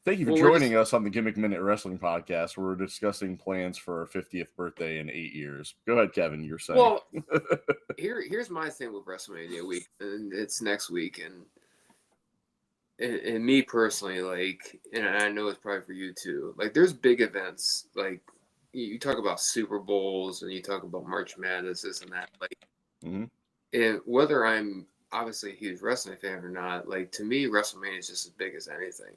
Thank you for Well, we're just joining us on the Gimmick Minute Wrestling Podcast, where we're discussing plans for our 50th birthday in 8 years. Go ahead, Kevin. You're saying. well. Here's my thing with WrestleMania week, and it's next week, and me personally, like, and I know it's probably for you too. Like, there's big events, like you talk about Super Bowls and you talk about March Madness, this and that. Like, Hmm. and whether I'm obviously a huge wrestling fan or not, like to me, WrestleMania is just as big as anything.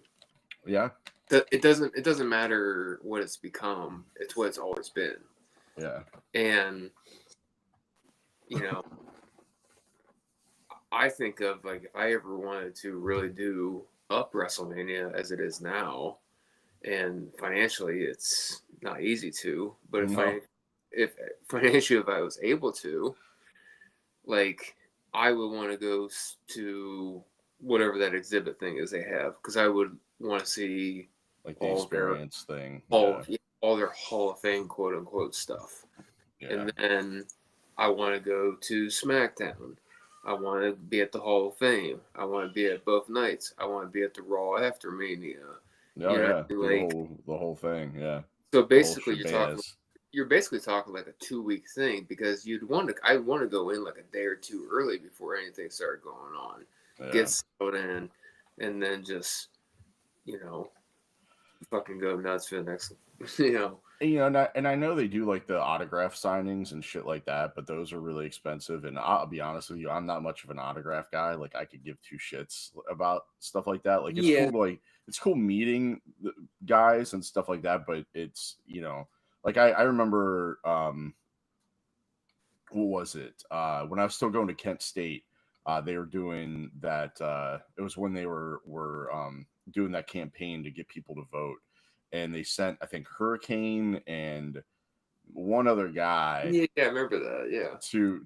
Yeah. It doesn't matter what it's become. It's what it's always been. Yeah. And you know, I think of like if I ever wanted to really do up WrestleMania as it is now, and financially it's not easy to, but No. if financially if I was able to, like I would want to go to whatever that exhibit thing is they have because I would want to see Like the all their experience thing. all Yeah. all their Hall of Fame quote unquote stuff, Yeah. and then I want to go to SmackDown. I want to be at the Hall of Fame. I want to be at both nights. I want to be at the Raw after Mania. Oh You know, yeah. what I Do mean? Like the whole thing. Yeah. so The whole basically shabazz. you're basically talking like a 2 week thing because I'd want to go in like a day or two early before anything started going on, get Yeah. settled in, and then just you know fucking go nuts for the next you know And I know they do like the autograph signings and shit like that, but those are really expensive. And I'll be honest with you, I'm not much of an autograph guy. Like I could give two shits about stuff like that. Like it's yeah. cool, it's cool meeting the guys and stuff like that. But it's like I remember what was it when I was still going to Kent State. They were doing that. It was when they were doing that campaign to get people to vote, and they sent I think Hurricane and one other guy Yeah, I remember that. Yeah. to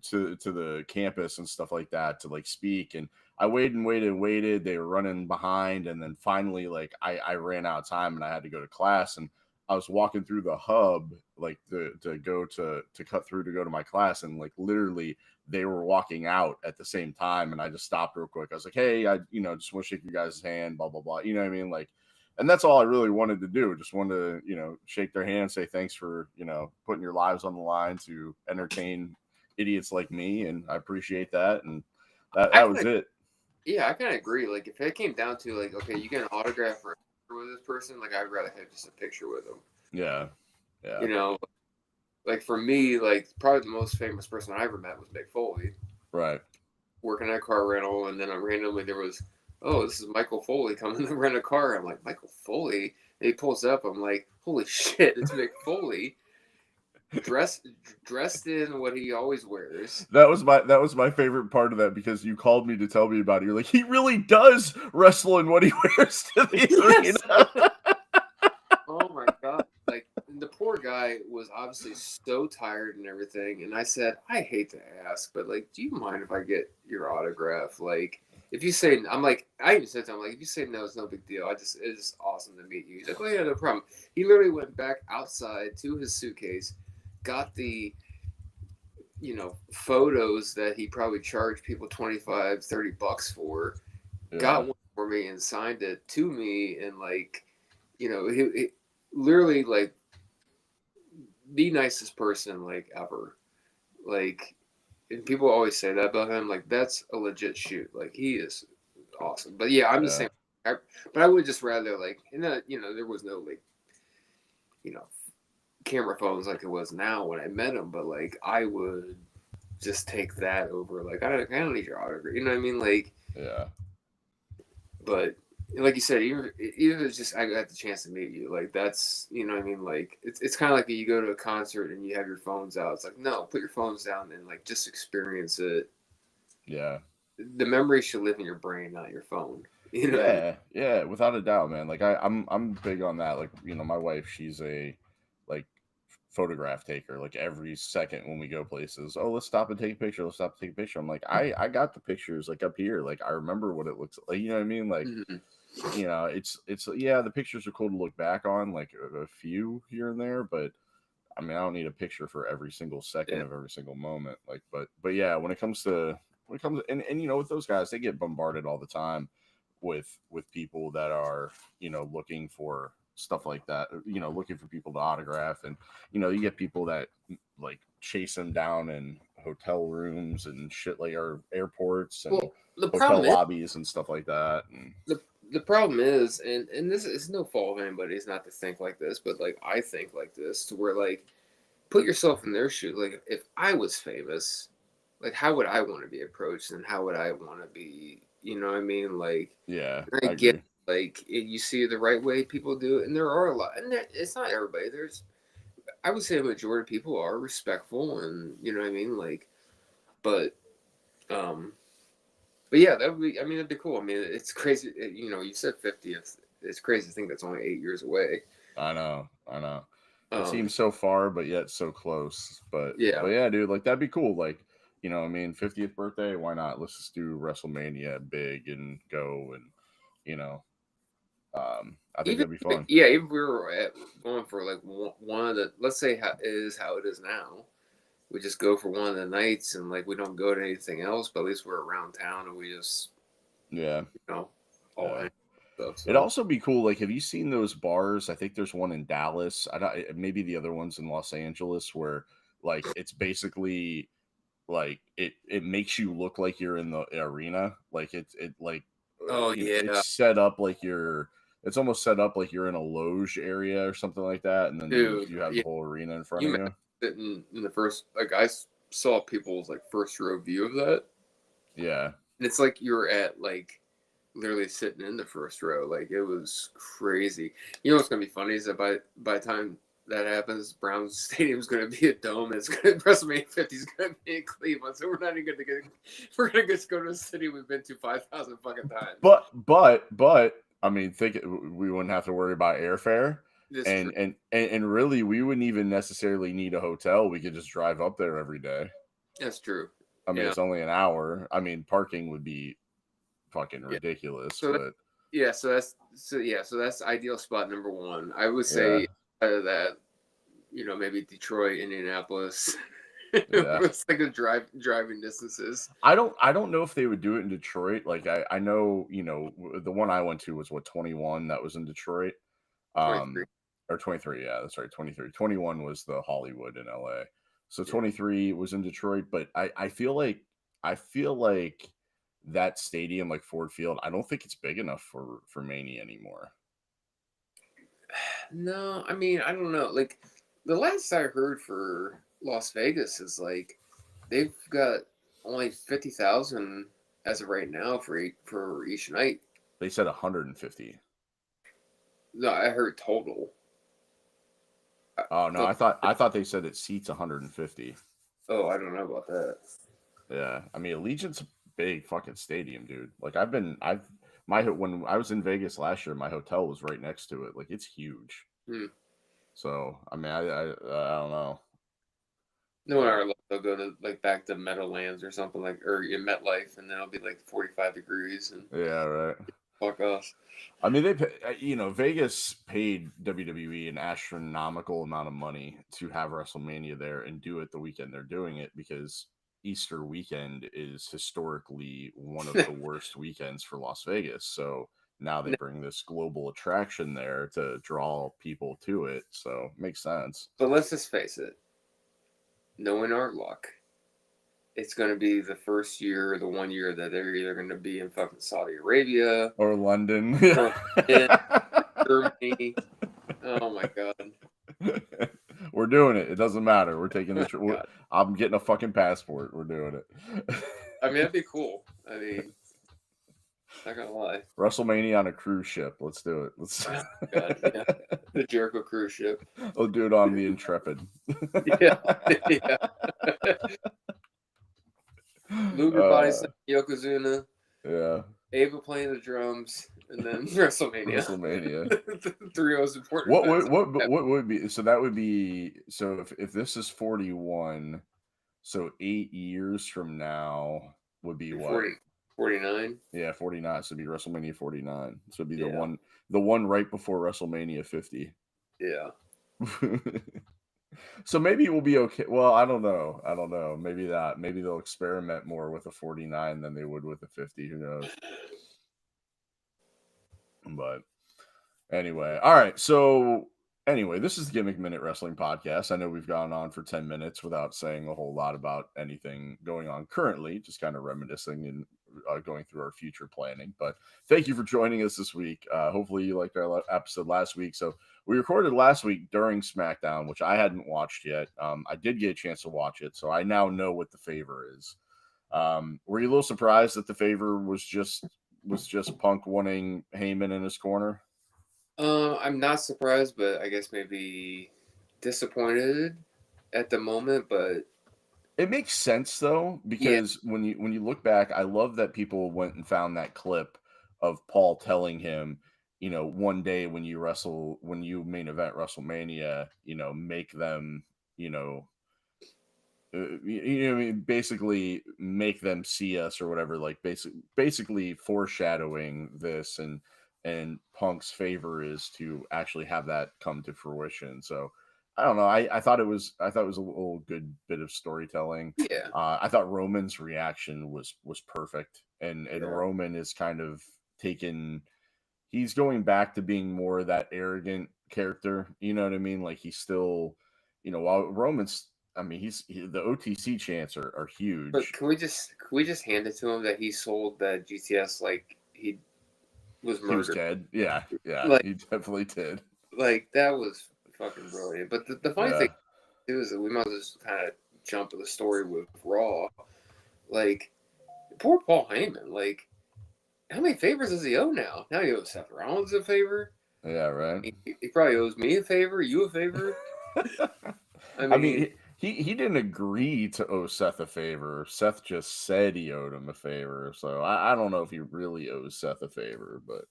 the campus and stuff like that to like speak. And I waited and waited and waited. They were running behind, and then finally like I ran out of time and I had to go to class. And I was walking through the hub like to go to cut through to go to my class, and like literally they were walking out at the same time, and I just stopped real quick. I was like, hey, I just want to shake your guys' hand, blah blah blah, you know what I mean? Like, and that's all I really wanted to do. Just wanted to, shake their hand, say thanks for, putting your lives on the line to entertain idiots like me, and I appreciate that. And I that kind was of it. yeah, I kind of agree. Like if it came down to like, okay, you get an autograph or a picture with this person, like I'd rather have just a picture with them. Yeah, yeah, You know, like for me, like probably the most famous person I ever met was Mick Foley, right. working at a car rental, and then randomly there was, oh, this is Michael Foley coming to rent a car. I'm like, Michael Foley. And he pulls up. I'm like, holy shit, it's Mick Foley dressed dressed in what he always wears. That was my favorite part of that, because you called me to tell me about it. You're like, he really does wrestle in what he wears to the Yes. arena. Oh my god! Like the poor guy was obviously so tired and everything. And I said, I hate to ask, but like, do you mind if I get your autograph? Like, if you say, I'm like, I even said to him, like, if you say no, it's no big deal. It's awesome to meet you. He's like, oh yeah, no problem. He literally went back outside to his suitcase, got the photos that he probably charged people 25, $30 for, got Yeah, one for me and signed it to me, and like he literally like the nicest person like ever. Like, and people always say that about him. Like, that's a legit shoot. Like, he is awesome. But yeah, I'm the yeah, same. But I would just rather like, and there was no like, you know, camera phones like it was now when I met him. But like, I would just take that over. Like, I don't need your autograph. You know what I mean? Like, yeah. but like you said, even if it's just I got the chance to meet you, like that's what I mean. Like it's kind of like you go to a concert and you have your phones out. It's like no, put your phones down and like just experience it. Yeah. The memory should live in your brain, not your phone. You know what I mean? Yeah, yeah, without a doubt, man. Like I'm big on that. Like, my wife, she's a like photograph taker. Like every second when we go places, oh, let's stop and take a picture. Let's stop and take a picture. I'm like, I got the pictures like up here. Like I remember what it looks like. You know what I mean? Like, Mm-hmm. it's yeah, the pictures are cool to look back on, like a few here and there, but I mean, I don't need a picture for every single second Yeah. of every single moment. Like, but yeah, when it comes to, and with those guys, they get bombarded all the time with people that are, you know, looking for stuff like that, you know, looking for people to autograph. And, you know, you get people that like chase them down in hotel rooms and shit, like, or airports and Well, the hotel problem is lobbies and stuff like that. And the problem is, and this is no fault of anybody's not to think like this, but like I think like this, to where like put yourself in their shoes. Like if I was famous, like how would I want to be approached, and how would I want to be? You know what I mean? Like yeah, I I get agree. like you see the right way people do it, and there are a lot, and it's not everybody. There's I would say a majority of people are respectful, and you know what I mean. Like, but um, but yeah, that would be. I mean, that'd be cool. I mean, it's crazy. You know, you said 50th. It's crazy to think that's only 8 years away. I know, I know. It Um, seems so far, but yet so close. But yeah, yeah, dude, like that'd be cool. Like, you know, I mean, 50th birthday, why not? Let's just do WrestleMania big and go, and you know, I think even that'd be fun. yeah, even if we were going for like one of the, let's say how it is now. We just go for one of the nights, and like we don't go to anything else, but at least we're around town, and we just Yeah, you know all yeah. in stuff. It'd So also be cool. Like, have you seen those bars? I think there's one in Dallas. I don't. Maybe the other one's in Los Angeles, where like it's basically like it makes you look like you're in the arena. Like it like oh you know, it's yeah, set up like you're. It's almost set up like you're in a loge area or something like that, and then dude, you have the yeah, whole arena in front you of imagine you. sitting in the first like saw people's like first row view of that, Yeah, and it's like you're at like literally sitting in the first row. Like it was crazy. You know what's gonna be funny is that by the time that happens, Browns Stadium's gonna be a dome. And it's gonna WrestleMania 50 is gonna be in Cleveland. So we're not even gonna get. We're gonna just go to a city we've been to 5,000 fucking times. but I mean, think we wouldn't have to worry about airfare, This is true. and really, we wouldn't even necessarily need a hotel. We could just drive up there every day. That's true. I mean, Yeah. it's only an hour. I mean, parking would be fucking Yeah. ridiculous, So but yeah. So that's ideal spot number one. I would yeah, say that maybe Detroit, Indianapolis. yeah. It's like the driving distances. I don't know if they would do it in Detroit. Like I know, you know, the one I went to was what 21 that was in Detroit. 23. Or 23, yeah, that's right, 23. 21 was the Hollywood in LA. So Yeah. 23 was in Detroit, but I feel like that stadium, like Ford Field, I don't think it's big enough for Mania anymore. No, I mean, I don't know. Like the last I heard for Las Vegas is like they've got only 50,000 as of right now for each night. They said 150. No, I heard total. Oh no, So, I thought they said it seats 150. oh, I don't know about that. Yeah, I mean Allegiant's a big fucking stadium, dude. Like when I was in Vegas last year, my hotel was right next to it. Like it's huge. Hmm. So I mean, I don't know, No one but ever they'll go to like back to Meadowlands or something like, or in MetLife, and then it'll be like 45 degrees and yeah, right. fuck us. I mean, Vegas paid WWE an astronomical amount of money to have WrestleMania there and do it the weekend they're doing it because Easter weekend is historically one of the worst weekends for Las Vegas. So now they bring this global attraction there to draw people to it. So it makes sense. But let's just face it, knowing our luck, it's going to be the first year, the 1 year that they're either going to be in fucking Saudi Arabia Or London. or in Germany. Oh my god. We're doing it. It doesn't matter. We're taking the. God. I'm getting a fucking passport. We're doing it. I mean, that'd be cool. I mean, not gonna lie. WrestleMania on a cruise ship. Let's do it. Let's. Oh, God, yeah. The Jericho cruise ship. We'll do it on the Intrepid. Yeah, yeah. Luger body, Yokozuna, Yeah. Ava playing the drums, and then WrestleMania. WrestleMania. The three most important events. What would be so that would be so if this is 41, so 8 years from now would be what? 49. Yeah, 49. So it'd be WrestleMania 49. So it'd be Yeah. the one right before WrestleMania 50. Yeah. So maybe it will be okay. Well, I don't know. I don't know. Maybe they'll experiment more with a 49 than they would with a 50. Who knows? But anyway, all right. So anyway, this is the Gimmick Minute Wrestling Podcast. I know we've gone on for 10 minutes without saying a whole lot about anything going on currently, just kind of reminiscing and going through our future planning. But thank you for joining us this week. Hopefully you liked our episode last week. So we recorded last week during SmackDown, which I hadn't watched yet. I did get a chance to watch it, so I now know what the favor is. Were you a little surprised that the favor was just Punk wanting Heyman in his corner? I'm not surprised, but I guess maybe disappointed at the moment. But It makes sense though, yeah, because when you look back, I love that people went and found that clip of Paul telling him, one day when you main event WrestleMania, make them, I mean, basically make them see us or whatever, like basically foreshadowing this, and Punk's favor is to actually have that come to fruition. So I don't know. I thought it was a little good bit of storytelling. yeah, I thought Roman's reaction was perfect, and yeah. Roman is kind of taken. He's going back to being more that arrogant character. You know what I mean? Like he's still, while Roman's. I mean, the OTC chants are But huge. can we just hand it to him that he sold that GTS like he was He was murdered? dead. Yeah, Like he definitely did. that was fucking brilliant. But the funny Yeah, thing too is that we might as well just kind of jump to the story with Raw. Like poor Paul Heyman. Like how many favors does he owe now? Now he owes Seth Rollins a favor. yeah, right. He probably owes me a favor, you a favor. I I mean, mean, he didn't agree to owe Seth a favor. Seth just said he owed him a favor. So I don't know if he really owes Seth a favor, but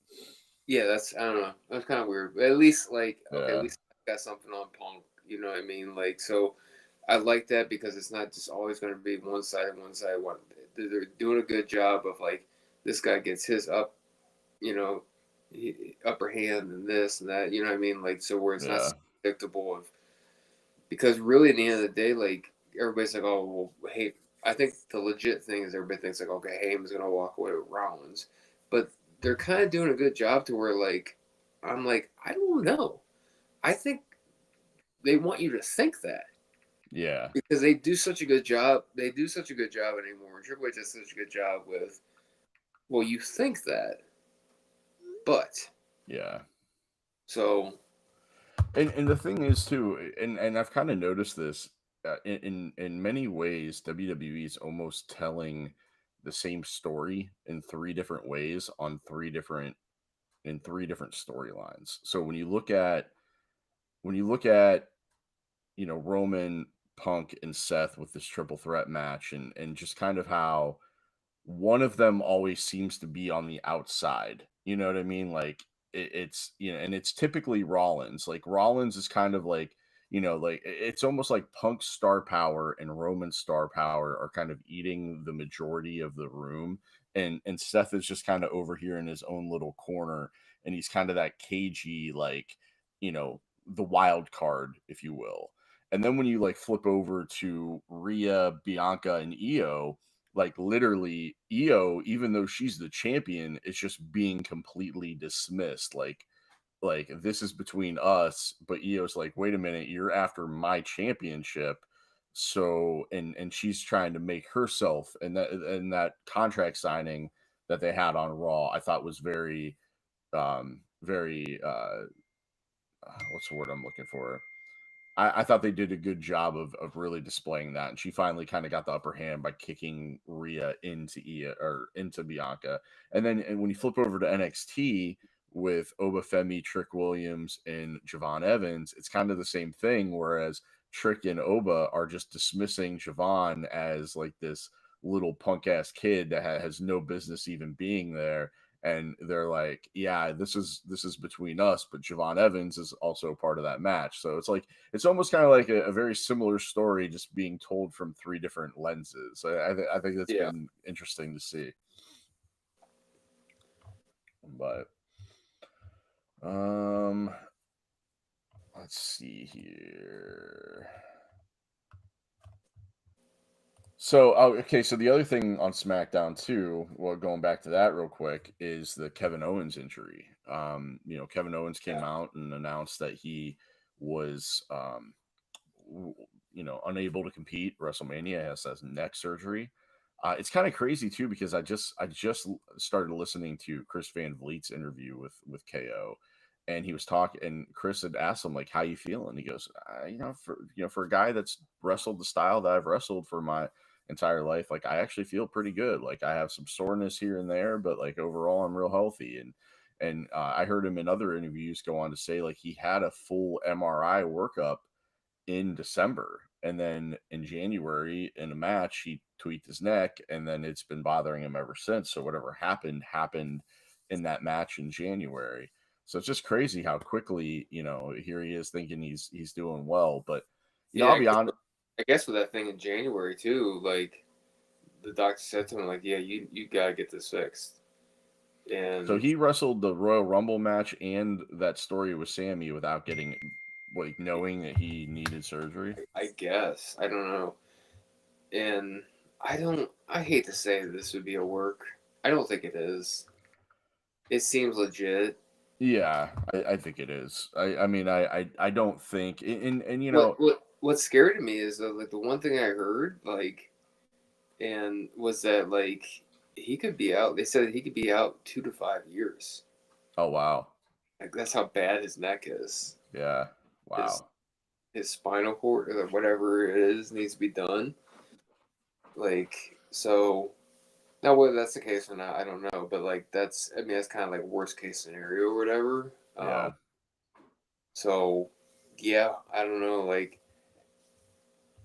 yeah, I don't know. That's kind of weird. But at least like okay, at yeah, least I got something on Punk. You know what I mean? Like so, I like that because it's not just always going to be one side and one side. One they're doing a good job of like this guy gets his you know, upper hand and this and that. You know what I mean? Like so where it's not yeah, so predictable of because really at the end of the day, like everybody's like, oh well, hey, I think the legit thing is everybody thinks like, okay, Heyman's gonna walk away with Rollins, but they're kind of doing a good job to where like I'm like I don't know, I think they want you to think that yeah, because they do such a good job. They do such a good job anymore. Triple H does such a good job with. Well, you think that, but yeah. so And the thing is too, and I've kind of noticed this in many ways. WWE is almost telling the same story in three different ways on three different storylines. So when you look at Roman, Punk, and Seth with this triple threat match, and just kind of how one of them always seems to be on the outside. You know what I mean? Like it's and it's typically Rollins. Like Rollins is kind of like like it's almost like Punk's star power and Roman's star power are kind of eating the majority of the room, and Seth is just kind of over here in his own little corner, and he's kind of that cagey, like the wild card, if you will. And then when you like flip over to Rhea, Bianca, and Io, like literally Io, even though she's the champion, is just being completely dismissed. Like this is between us, but Io's like, wait a minute, you're after my championship. So and she's trying to make herself, and that contract signing that they had on Raw, I thought was very what's the word I'm looking for? I thought they did a good job of really displaying that, and she finally kind of got the upper hand by kicking Rhea into into Bianca, and when you flip over to NXT with Oba Femi, Trick Williams, and Javon Evans, it's kind of the same thing. Whereas Trick and Oba are just dismissing Javon as like this little punk ass kid that has no business even being there, and they're like, yeah, this is between us, but Javon Evans is also part of that match. So it's like it's almost kind of like a very similar story, just being told from three different lenses. I think that's yeah. been interesting to see. But um, let's see here. So, okay, so the other thing on SmackDown too, well, going back to that real quick, is the Kevin Owens injury. Kevin Owens came Yeah. out and announced that he was, unable to compete WrestleMania, has neck surgery. It's kind of crazy too because I just started listening to Chris Van Vliet's interview with KO, and he was talking, and Chris had asked him like, "How you feeling?" He goes, for a guy that's wrestled the style that I've wrestled for my entire life, like I actually feel pretty good. Like I have some soreness here and there, but like overall, I'm real healthy." And I heard him in other interviews go on to say like he had a full MRI workup in December. And then in January, in a match, he tweaked his neck, and then it's been bothering him ever since. So whatever happened in that match in January. So it's just crazy how quickly, here he is thinking he's doing well. But Yeah, I'll be honest. I guess with that thing in January too, like the doctor said to him, like, yeah, you gotta get this fixed. So And he wrestled the Royal Rumble match and that story with Sammy without getting like knowing that he needed surgery. I guess I don't know. And I hate to say this would be a work. I don't think it is. It seems legit. Yeah, I think it is. I mean, I don't think, and What scared me is like the one thing I heard like and was that like he could be out. They said he could be out 2 to 5 years. oh wow, Like that's how bad his neck is. yeah, His wow, his spinal cord or whatever it is needs to be done. Like so. Now whether that's the case or not, I don't know. But like that's kind of like worst case scenario or whatever. yeah, So yeah, I don't know. Like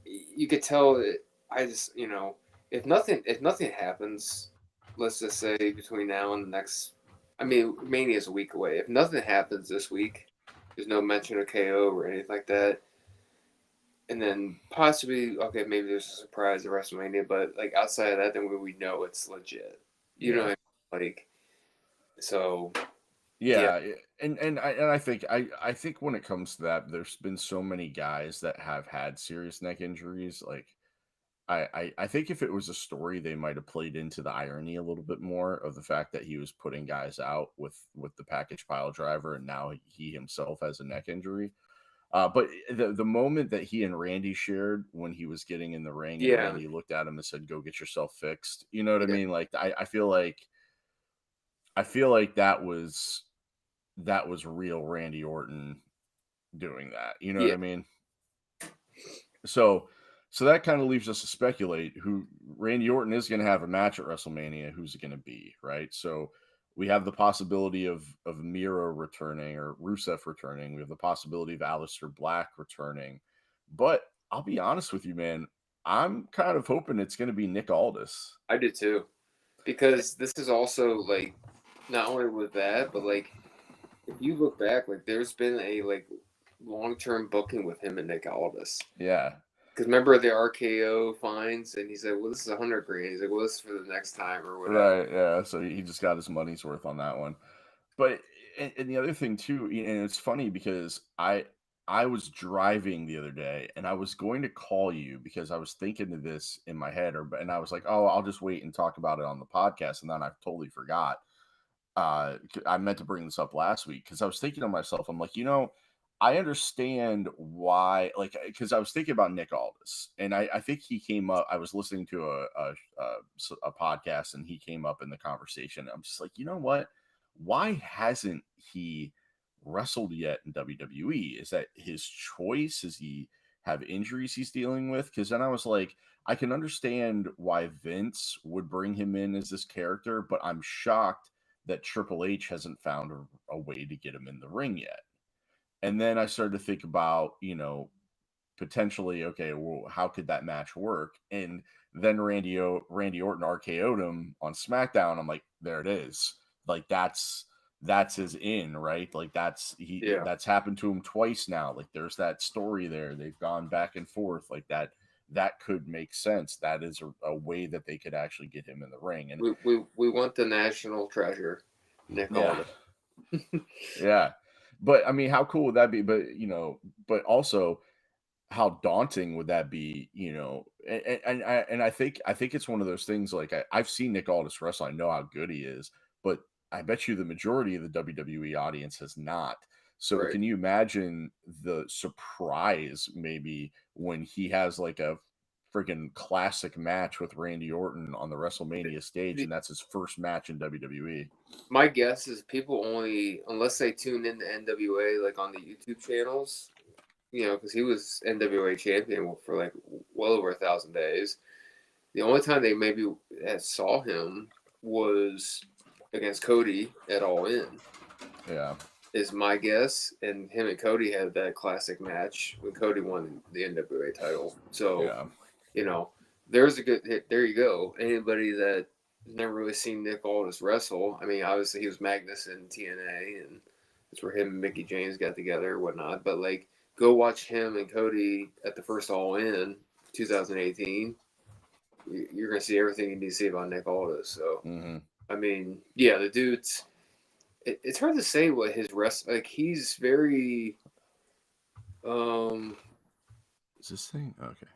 you could tell that I just if nothing happens, let's just say between now and the next. I mean, Mania is a week away. If nothing happens this week, there's no mention of KO or anything like that. And then possibly, okay, maybe there's a surprise at WrestleMania, but like outside of that, then we know it's legit. You know yeah, what I mean? Like, so yeah, yeah, and I think I think when it comes to that, there's been so many guys that have had serious neck injuries. Like I think if it was a story, they might have played into the irony a little bit more of the fact that he was putting guys out with the package pile driver, and now he himself has a neck injury. But the moment that he and Randy shared when he was getting in the ring, and yeah, Randy looked at him and said, "Go get yourself fixed," you know what I yeah, mean? Like I feel like that was real Randy Orton doing that. You know what yeah. I mean? So so that kind of leaves us to speculate who Randy Orton is going to have a match at WrestleMania. Who's it going to be, right? So we have the possibility of Miro returning or Rusev returning. We have the possibility of Aleister Black returning. But I'll be honest with you, man. I'm kind of hoping it's going to be Nick Aldis. I did too, because this is also like not only with that, but like if you look back, like there's been a like long term booking with him and Nick Aldis. Yeah, Because remember the RKO fines, and he said, "Well, this is 100 grand." He's like, "Well, this is for the next time or whatever." right. Yeah. So he just got his money's worth on that one. But and the other thing too, and it's funny because I was driving the other day and I was going to call you because I was thinking of this in my head, and I was like, oh, I'll just wait and talk about it on the podcast, and then I totally forgot. I meant to bring this up last week because I was thinking to myself, I'm like, I understand why, like, because I was thinking about Nick Aldis, and I think he came up. I was listening to a podcast, and he came up in the conversation. I'm just like, you know what? Why hasn't he wrestled yet in WWE? Is that his choice? Does he have injuries he's dealing with? Because then I was like, I can understand why Vince would bring him in as this character, but I'm shocked that Triple H hasn't found a way to get him in the ring yet. And then I started to think about, potentially, okay, well, how could that match work? And then Randy Orton RKO'd him on SmackDown. I'm like, there it is. Like that's his in, right? Like Yeah, that's happened to him twice now. Like there's that story there. They've gone back and forth like that could make sense. That is a way that they could actually get him in the ring. And we want the national treasure, Nick yeah, Aldis. yeah. But I mean, how cool would that be? But but also, how daunting would that be, you know? And I think it's one of those things like I've seen Nick Aldis wrestle. I know how good he is, but I bet you the majority of the WWE audience has not. So Right. can you imagine the surprise maybe when he has like a freaking classic match with Randy Orton on the WrestleMania stage, and that's his first match in WWE? My guess is people only, unless they tune into NWA like on the YouTube channels, because he was NWA champion for like well over 1,000 days. The only time they maybe saw him was against Cody at All In, Yeah. is my guess. And him and Cody had that classic match when Cody won the NWA title. So, Yeah. there's a good hit. There you go. Anybody that never really seen Nick Aldis wrestle, I mean, obviously he was Magnus in TNA, and that's where him and Mickey James got together and whatnot. But like, go watch him and Cody at the first All In 2018. You're gonna see everything you need to see about Nick Aldis. So, Mm-hmm. I mean, yeah, the dude's. It's hard to say what his like. He's very. Um, Is this thing okay?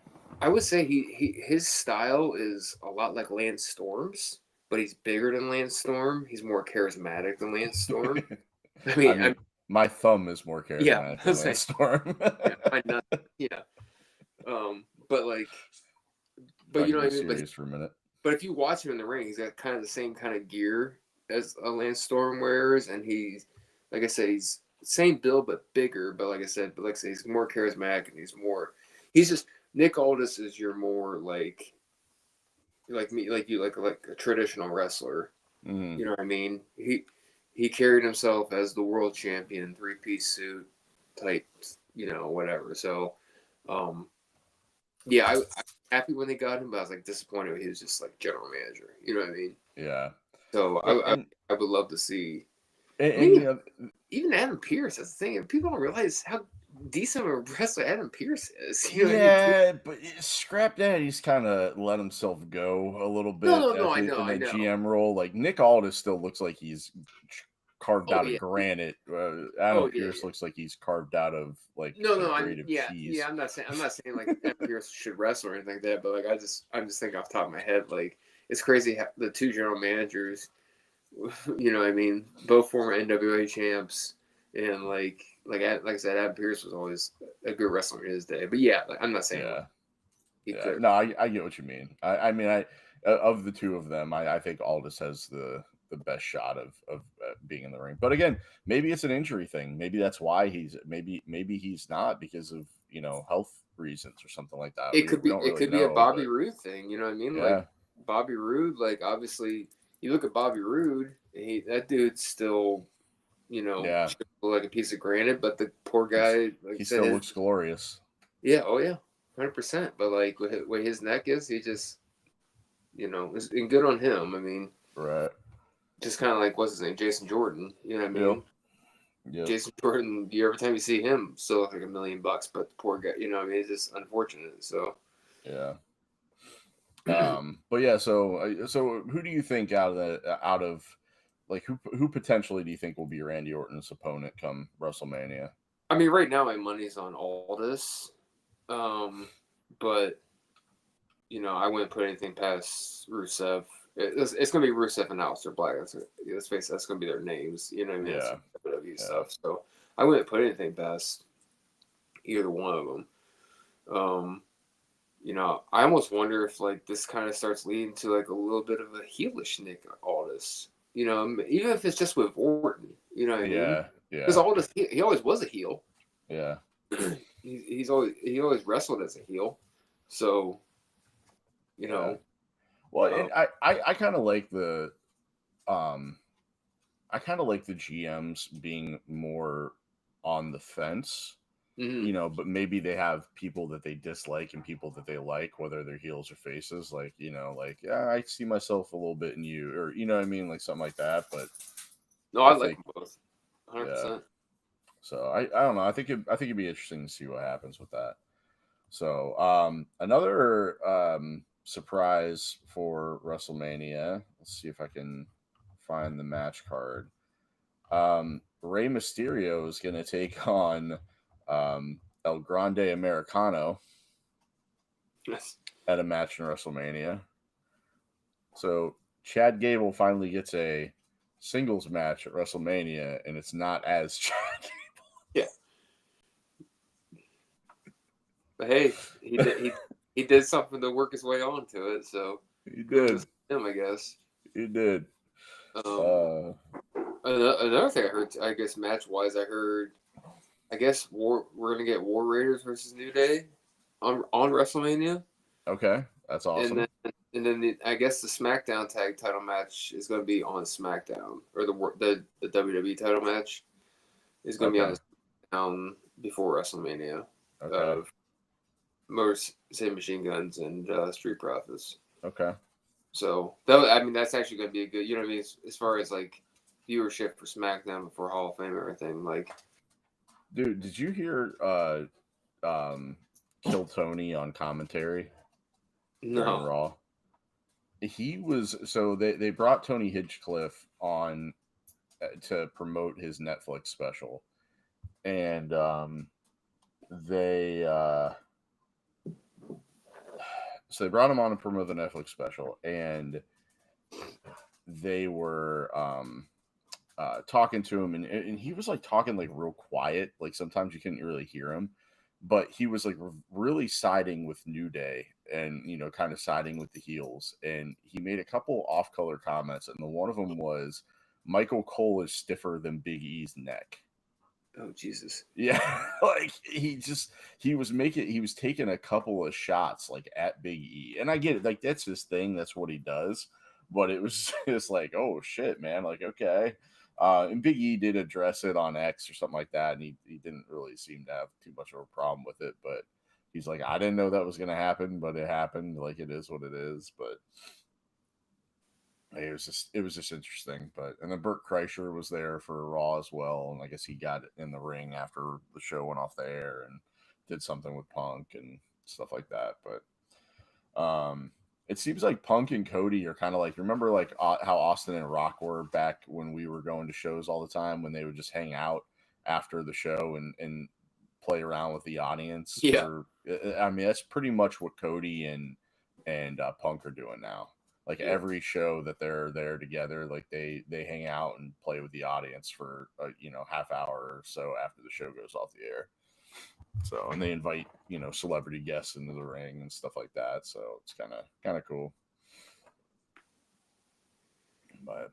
I would say his style is a lot like Lance Storm's, but he's bigger than Lance Storm. He's more charismatic than Lance Storm. I I mean, mean, my thumb is more yeah, charismatic I than was saying, Lance Storm. yeah, I know, yeah. But like, If but I you can know be what I mean. serious for a minute. But if you watch him in the ring, he's got kind of the same kind of gear as a Lance Storm wears, and he's, like I said, he's same build but bigger. But like I said, he's more charismatic, and he's just Nick Aldis is your more like me, like you, like a traditional wrestler. Mm-hmm. You know what I mean? He carried himself as the world champion, 3-piece suit type, whatever. So, um, yeah, I'm happy when they got him, but I was like disappointed when he was just like general manager. You know what I mean? Yeah. So And, and I would love to see. I and, mean, you know, even Adam Pearce. That's the thing. And people don't realize how decent of a wrestler Adam Pearce is. You know what I mean? yeah, but Scrap Daddy's kind of let himself go a little bit No. I know. in I that know. GM role. Like Nick Aldis still looks like he's carved Oh out of yeah. granite. Adam Oh yeah. Pierce looks like he's carved out of like a No. grate of Yeah. cheese. I'm not saying like Adam Pearce should wrestle or anything like that. But like I'm just thinking off the top of my head. Like it's crazy how the two general managers. You know what I mean? Both former NWA champs, and like I said, Adam Pearce was always a good wrestler in his day. But yeah, like, I'm not saying like Yeah. he Yeah. could. No, I get what you mean. I mean, of the two of them, I think Aldis has the best shot of being in the ring. But again, maybe it's an injury thing. Maybe that's why maybe he's not because of health reasons or something like that. We don't It really could be a know, Bobby but Roode thing. You know what I mean? Like yeah, Bobby Roode, like obviously you look at Bobby Roode, that dude's still yeah, like a piece of granite, but the poor he's guy, like he I said, still looks glorious. yeah, oh yeah, 100%. But like with the way his neck is, he just and good on him. I mean, Right. just kind of like what's his name, Jason Jordan. You know what I Yep. mean? Yep. Jason Jordan, every time you see him, still look like $1,000,000. But the poor guy, what I mean? It's just unfortunate. So Yeah. But yeah, so who do you think out of like who potentially do you think will be Randy Orton's opponent come WrestleMania? I mean, right now my money's on Aldis, but I wouldn't put anything past Rusev. It's going to be Rusev and Aleister Black. Let's face it, that's going to be their names. You know what I mean? Yeah. That's WWE Yeah. stuff. So I wouldn't put anything past either one of them. I almost wonder if like this kind of starts leading to like a little bit of a heelish Nick Aldis. Even if it's just with Orton. You know what I mean? Yeah. Because Yeah. Aldis, he always was a heel. Yeah. he always wrestled as a heel. So, Yeah. Well, and I kind of like the I kind of like the GMs being more on the fence, mhm. but maybe they have people that they dislike and people that they like, whether they're heels or faces. Like, like, yeah, I see myself a little bit in you, or you know what I mean, like something like that. But No, I I like think, them both, yeah. 100%. So I don't know. I think it'd be interesting to see what happens with that. So another surprise for WrestleMania. Let's see if I can find the match card. Rey Mysterio is going to take on El Grande Americano Yes. at a match in WrestleMania. So Chad Gable finally gets a singles match at WrestleMania, and it's not as Chad Gable. Yeah. But hey, he did something to work his way onto it, so He did. him, I guess. He did. Another thing I heard, I guess match wise, I guess we're gonna get War Raiders versus New Day on WrestleMania. Okay, that's awesome. And then I guess the SmackDown tag title match is going to be on SmackDown, or the WWE title match is going to be on SmackDown before WrestleMania. Okay. Motor City Machine Guns and Street Profits. Okay. So that's actually going to be a good. You know what I mean? As far as like viewership for SmackDown before Hall of Fame and everything, like. Dude, did you hear Kill Tony on commentary? No. Raw. He was they brought Tony Hinchcliffe on to promote his Netflix special, and they brought him on to promote the Netflix special, and they were talking to him, and he was like talking like real quiet, like sometimes you couldn't really hear him, but he was like really siding with New Day and, you know, kind of siding with the heels. And he made a couple off-color comments, and one of them was Michael Cole is stiffer than Big E's neck. Oh, Jesus. Yeah, like he was taking a couple of shots like at Big E, and I get it, like that's his thing, that's what he does, but it was just like, oh shit, man, like okay. And Big E did address it on X or something like that, and he didn't really seem to have too much of a problem with it. But he's like, I didn't know that was going to happen, but it happened. Like it is what it is. But it was just interesting. But and then Burt Kreischer was there for Raw as well, and I guess he got in the ring after the show went off the air and did something with Punk and stuff like that. But it seems like Punk and Cody are kind of like, remember like how Austin and Rock were back when we were going to shows all the time, when they would just hang out after the show and play around with the audience. Yeah. I mean, that's pretty much what Cody and Punk are doing now. Like every show that they're there together, like they hang out and play with the audience for a, half hour or so after the show goes off the air. So, and they invite, celebrity guests into the ring and stuff like that. So it's kind of cool. But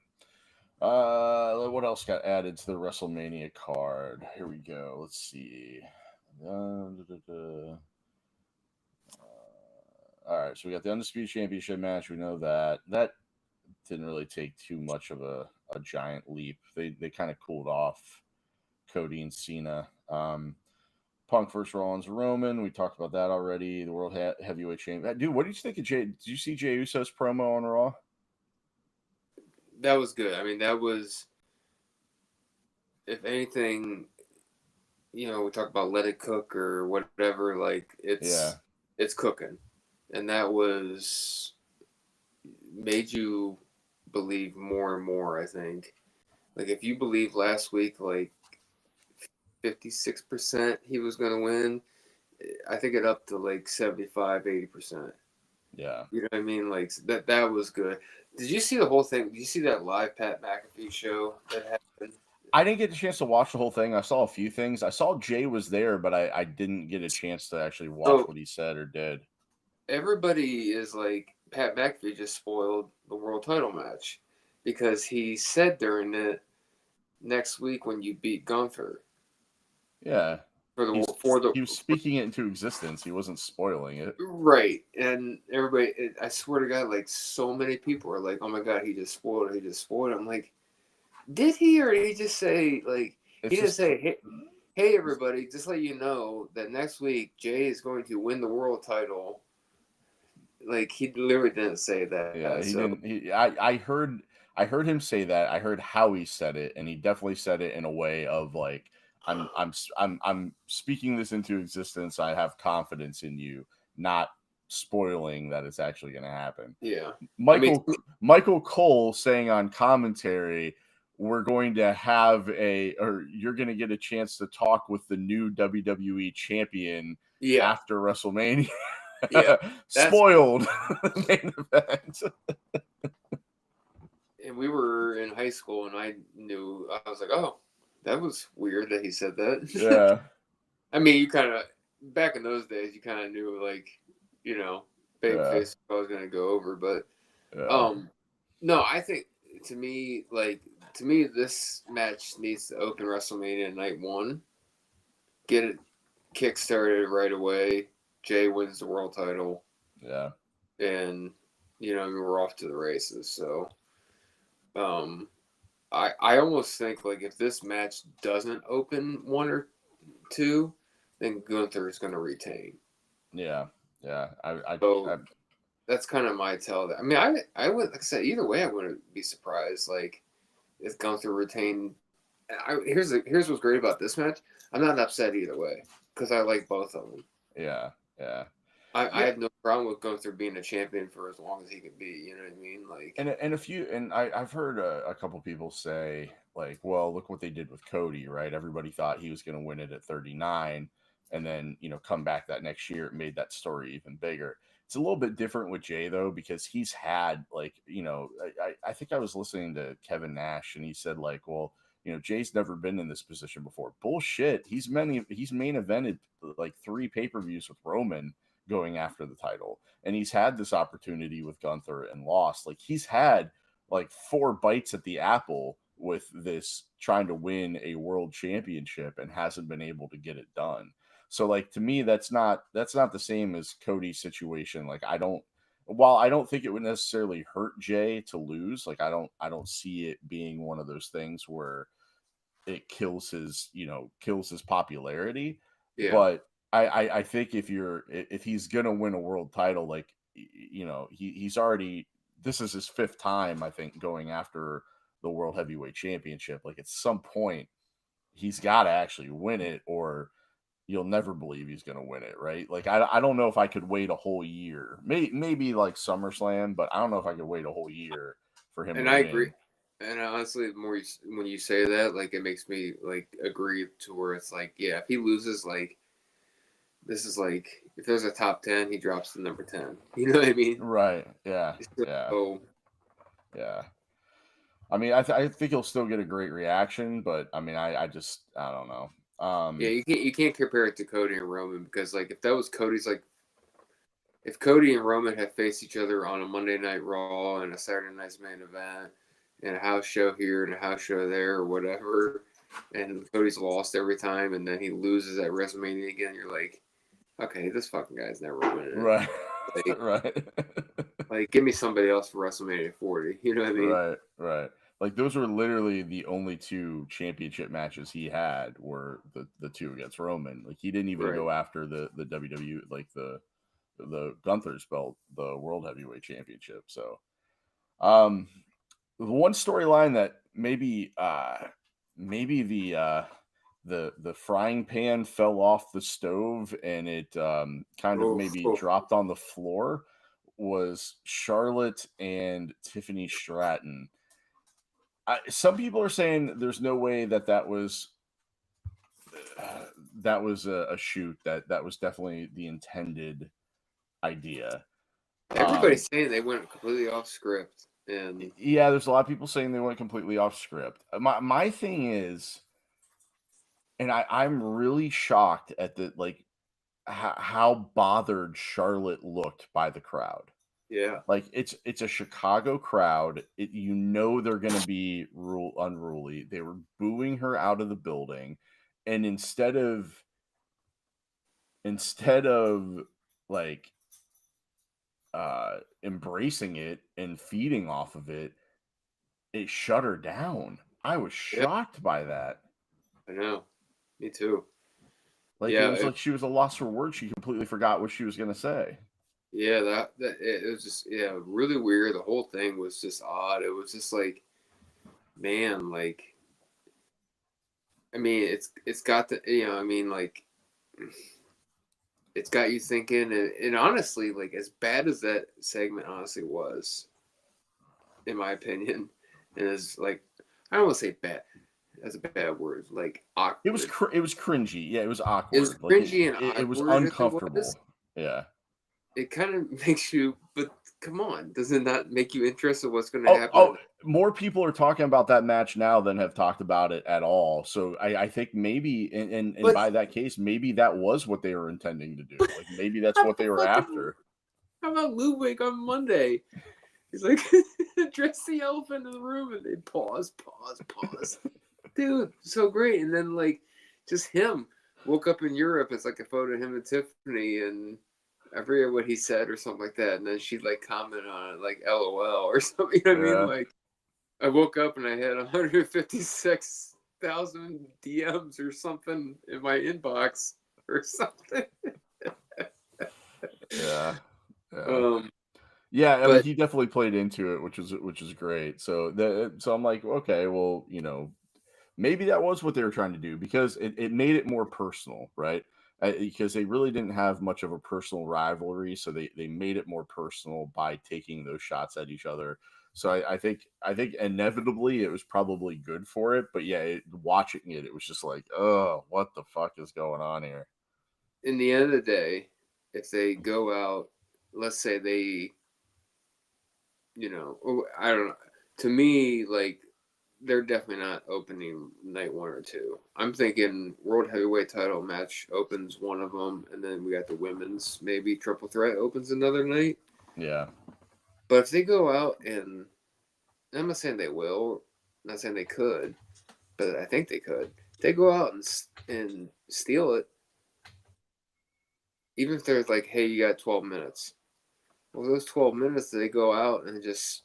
what else got added to the WrestleMania card? Here we go. Let's see. All right, so we got the Undisputed Championship match. We know that didn't really take too much of a giant leap. They kind of cooled off Cody and Cena. Punk versus Rollins Roman. We talked about that already. The World Heavyweight Champion. Dude, what did you think of Jay? Did you see Jey Uso's promo on Raw? That was good. I mean, that was, if anything, we talk about let it cook or whatever. Like it's cooking, and that made you believe more and more. I think, like if you believed last week, like 56% he was going to win, I think it up to like 75-80%. Yeah, you know what I mean, like that was good. Did you see the whole thing? Did you see that live Pat McAfee show that happened? I didn't get a chance to watch the whole thing. I saw a few things. I saw Jay was there, but I didn't get a chance to actually watch what he said or did. Everybody is like, Pat McAfee just spoiled the world title match because he said during it, next week when you beat Gunther. Yeah. He was speaking it into existence. He wasn't spoiling it. Right. And everybody, I swear to God, like so many people are like, oh my God, he just spoiled it. I'm like, did he, or did he just say, like, he didn't say, hey, everybody, just let you know that next week Jay is going to win the world title. Like, he literally didn't say that. Yeah, he didn't. I heard him say that. I heard how he said it, and he definitely said it in a way of like, I'm speaking this into existence. I have confidence in you, not spoiling that it's actually going to happen. Yeah. Michael Cole saying on commentary, we're going to have or you're going to get a chance to talk with the new WWE champion Yeah, after WrestleMania. yeah, that's Spoiled main event. and we were in high school, and I was like, oh, that was weird that he said that. Yeah. I mean, you kind of back in those days, you kind of knew like, you know, babyface I was gonna go over, but Yeah. no, I think to me, this match needs to open WrestleMania night one, get it kick started right away. Jay wins the world title, Yeah. and we're off to the races. So, I almost think like if this match doesn't open one or two, then Gunther is going to retain. Yeah. Yeah. So that's kind of my tell. I mean, I would, like I said, either way, I wouldn't be surprised. Like if Gunther retained. Here's what's great about this match. I'm not upset either way because I like both of them. Yeah. Yeah. I have no problem with Gunther being a champion for as long as he can be. You know what I mean? Like, and I've heard a couple people say like, well, look what they did with Cody, right? Everybody thought he was going to win it at 39, and then come back that next year. It made that story even bigger. It's a little bit different with Jay though, because he's had like I think I was listening to Kevin Nash, and he said like, well, Jay's never been in this position before. Bullshit. He's main evented like 3 pay-per-views with Roman going after the title, and he's had this opportunity with Gunther and lost. Like he's had like 4 bites at the apple with this trying to win a world championship and hasn't been able to get it done. So like to me that's not the same as Cody's situation. Like while I don't think it would necessarily hurt Jay to lose, like I don't see it being one of those things where it kills his popularity. yeah, But I think if he's gonna win a world title, like he's already, this is his 5th time I think going after the world heavyweight championship. Like at some point he's got to actually win it, or you'll never believe he's gonna win it, right? Like I don't know if I could wait a whole year, maybe like SummerSlam, but I don't know if I could wait a whole year for him and to I win. agree. And honestly, the more when you say that, like it makes me like agree to where it's like, yeah, if he loses, like this is like if there's a top 10, he drops to number 10. You know what I mean? Right. Yeah. Yeah. So Yeah. I mean, I think he'll still get a great reaction, but I mean, I don't know. yeah, you can't compare it to Cody and Roman because like if that was Cody's like if Cody and Roman had faced each other on a Monday Night Raw and a Saturday Night's main event and a house show here and a house show there or whatever, and Cody's lost every time and then he loses at WrestleMania again, you're like, okay, this fucking guy's never winning it. Right. Like, Right. like, give me somebody else for WrestleMania 40. You know what I mean? Right. Right. Like those were literally the only 2 championship matches he had were the 2 against Roman. Like he didn't even Right. go after the WWE, like the Gunther's belt, the World Heavyweight Championship. So, the one storyline that maybe the frying pan fell off the stove and it kind of maybe dropped on the floor was Charlotte and Tiffany Stratton. Some people are saying there's no way that was a shoot, that was definitely the intended idea. Everybody's saying they went completely off script. And yeah, there's a lot of people saying they went completely off script. My thing is, and I'm really shocked at the like how bothered Charlotte looked by the crowd. yeah, Like it's a Chicago crowd. They're gonna be unruly. They were booing her out of the building, and instead of like embracing it and feeding off of it, it shut her down. I was shocked by that. I know. Me too. Like Yeah, it was like she was a loss for words. She completely forgot what she was gonna say. yeah, that it was just really weird. The whole thing was just odd. It was just like, man, like, I mean, it's got the I mean, like, it's got you thinking, and honestly, like, as bad as that segment honestly was, in my opinion, and as like I don't want to say bad. That's a bad word. Like awkward. It was cringy. Yeah, it was awkward. It was Like cringy and it was awkward. If it uncomfortable. was, Yeah. it kind of makes you. But come on, does it not make you interested in what's going to happen? Oh, more people are talking about that match now than have talked about it at all. So I think maybe, and by that case, maybe that was what they were intending to do. Like maybe that's what they were after. How about Ludwig on Monday? He's like, address the elephant in the room, and they pause. Dude, so great. And then like, just him woke up in Europe. It's like a photo of him and Tiffany, and I forget what he said or something like that. And then she'd like comment on it, like LOL or something. You know what I mean? Like, I woke up and I had 156,000 DMs or something in my inbox or something. Yeah. Yeah, I mean, he definitely played into it, which is great. So I'm like, okay, well, maybe that was what they were trying to do because it made it more personal, right? Because they really didn't have much of a personal rivalry, so they made it more personal by taking those shots at each other. So I think inevitably it was probably good for it, but yeah, watching it was just like, oh, what the fuck is going on here? In the end of the day, if they go out, let's say they, I don't know. To me, like, they're definitely not opening night 1 or 2. I'm thinking world heavyweight title match opens one of them, and then we got the women's maybe triple threat opens another night. Yeah. But if they go out and I'm not saying they will, I'm not saying they could, but I think they could. If they go out and steal it, even if they're like, hey, you got 12 minutes. Well, those 12 minutes, they go out and just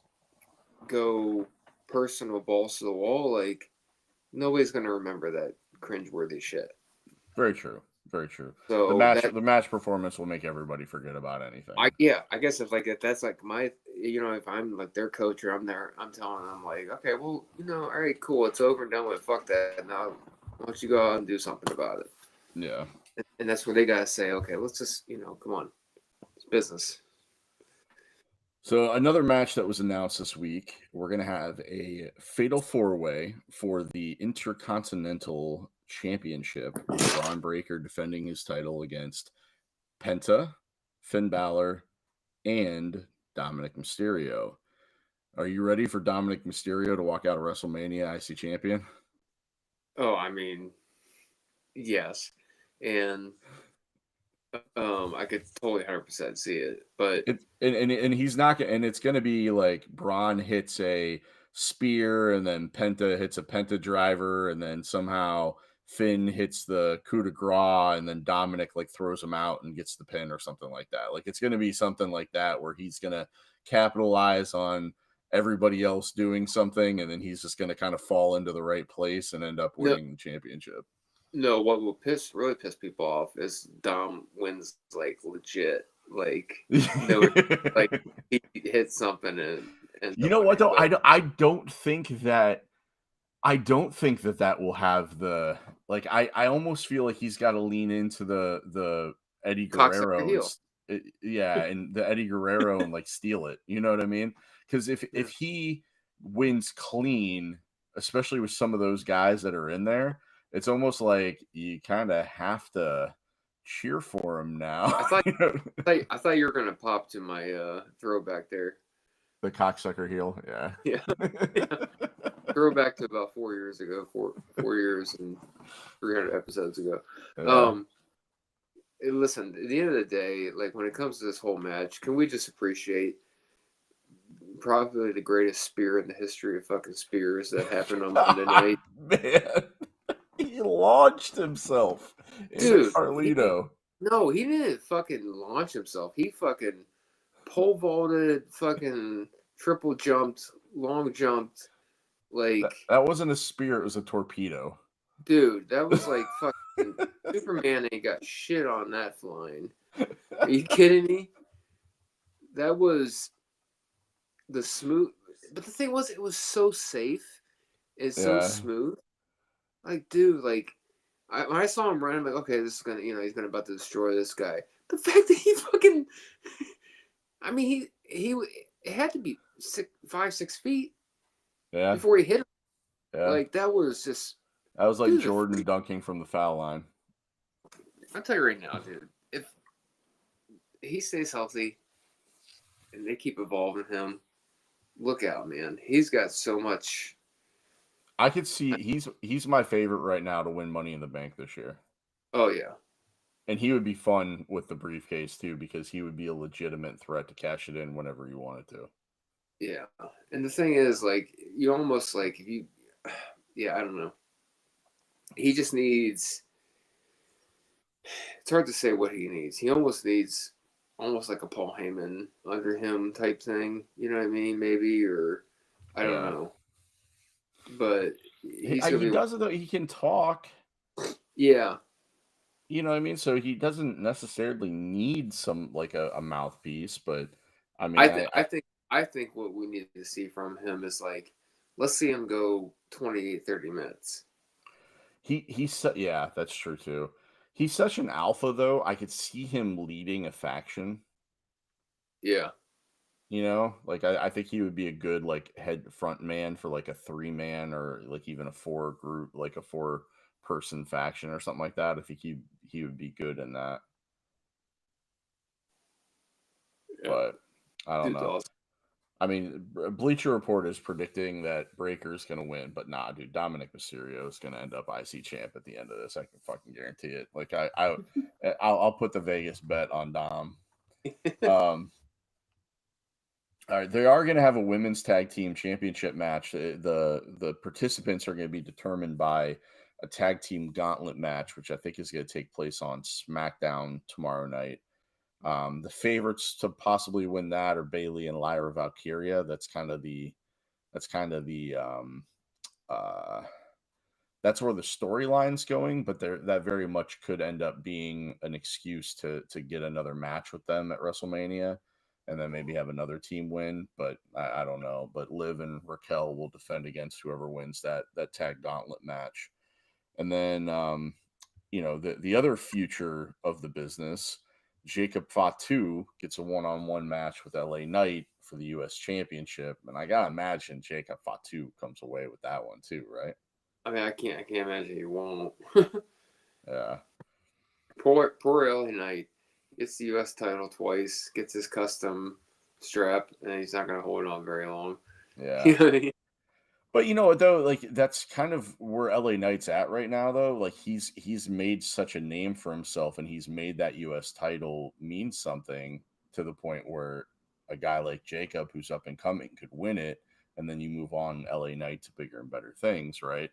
go personal balls to the wall, like, nobody's going to remember that cringeworthy shit. Very true. Very true. So the match performance will make everybody forget about anything. I guess if that's like my, if I'm like their coach or I'm telling them like, okay, well, all right, cool, it's over and done with. Fuck that. Now, why don't you go out and do something about it? Yeah. And that's where they gotta say, okay, let's just, come on, it's business. So another match that was announced this week, we're going to have a fatal 4-way for the Intercontinental Championship. Bron Breakker defending his title against Penta, Finn Balor, and Dominic Mysterio. Are you ready for Dominic Mysterio to walk out of WrestleMania IC champion? Oh, I mean, yes. And I could totally 100% see it, but and he's not, and it's going to be like Braun hits a spear, and then Penta hits a Penta driver, and then somehow Finn hits the coup de grace, and then Dominic like throws him out and gets the pin or something like that. Like it's going to be something like that where he's going to capitalize on everybody else doing something, and then he's just going to kind of fall into the right place and end up winning the championship. No, what will really piss people off is Dom wins like legit, like like he hits something and you know what though, I don't think that will have the, like, I almost feel like he's got to lean into the Eddie Guerrero and the Eddie Guerrero and like steal it. You know what I mean? Because if he wins clean, especially with some of those guys that are in there, it's almost like you kind of have to cheer for him now. I thought you were gonna pop to my throwback there. The cocksucker heel, yeah. Throwback to about 4 years ago, 4 years and 300 episodes ago. Listen, at the end of the day, like when it comes to this whole match, can we just appreciate probably the greatest spear in the history of fucking spears that happened on Monday night? Man. He launched himself into Carlito. No, he didn't fucking launch himself. He fucking pole vaulted, fucking triple jumped, long jumped. Like that wasn't a spear; it was a torpedo. Dude, that was like fucking Superman ain't got shit on that flying. Are you kidding me? That was the smooth. But the thing was, it was so safe. It's so smooth. Like, dude, like, when I saw him run, I'm like, okay, this is gonna, he's gonna about to destroy this guy. The fact that he fucking, I mean, he, it had to be 5, 6 feet. Before he hit him. Yeah. Like that was just. That was like Dude, Jordan dunking from the foul line. I'll tell you right now, dude. If he stays healthy and they keep evolving him, look out, man. He's got so much. I could see he's my favorite right now to win Money in the Bank this year. Oh yeah, And he would be fun with the briefcase too, because he would be a legitimate threat to cash it in whenever you wanted to. yeah. And the thing is, like, you almost like if you, yeah, I don't know. He just needs. It's hard to say what he needs. He almost needs, almost like a Paul Heyman under him type thing. You know what I mean? Maybe, or I don't Yeah. know. But he's gonna He be. does it though. He can talk. Yeah, You know what I mean? So he doesn't necessarily need some like a mouthpiece, but I mean, I think what we need to see from him is like, let's see him go 28, 30 minutes. yeah, that's true too. He's such an alpha though. I could see him leading a faction. Yeah. You know, like I think he would be a good like head front man for like a 3-man or like even a 4 group, like a 4-person faction or something like that. I think he would be good in that. Yeah. But I don't Dude's know. awesome. I mean, Bleacher Report is predicting that Breaker's going to win, but nah, dude, Dominic Mysterio is going to end up IC champ at the end of this. I can fucking guarantee it. Like I'll put the Vegas bet on Dom. All right, they are going to have a women's tag team championship match. The participants are going to be determined by a tag team gauntlet match, which I think is going to take place on SmackDown tomorrow night. The favorites to possibly win that are Bailey and Lyra Valkyria. That's kind of the uh, that's where the storyline's going, but that very much could end up being an excuse to get another match with them at WrestleMania, and then maybe have another team win. But I don't know. But Liv and Raquel will defend against whoever wins that tag gauntlet match, and then the other future of the business, Jacob Fatu gets a one-on-one match with LA Knight for the U.S. Championship, and I gotta imagine Jacob Fatu comes away with that one too, right? I mean, I can't imagine he won't. Yeah. Poor LA Knight gets the U.S. title twice, gets his custom strap, and he's not going to hold on very long. Yeah. You know what I mean? But you know what though, like that's kind of where LA Knight's at right now though. Like he's made such a name for himself, and he's made that US title mean something to the point where a guy like Jacob who's up and coming could win it, and then you move on LA Knight to bigger and better things, right?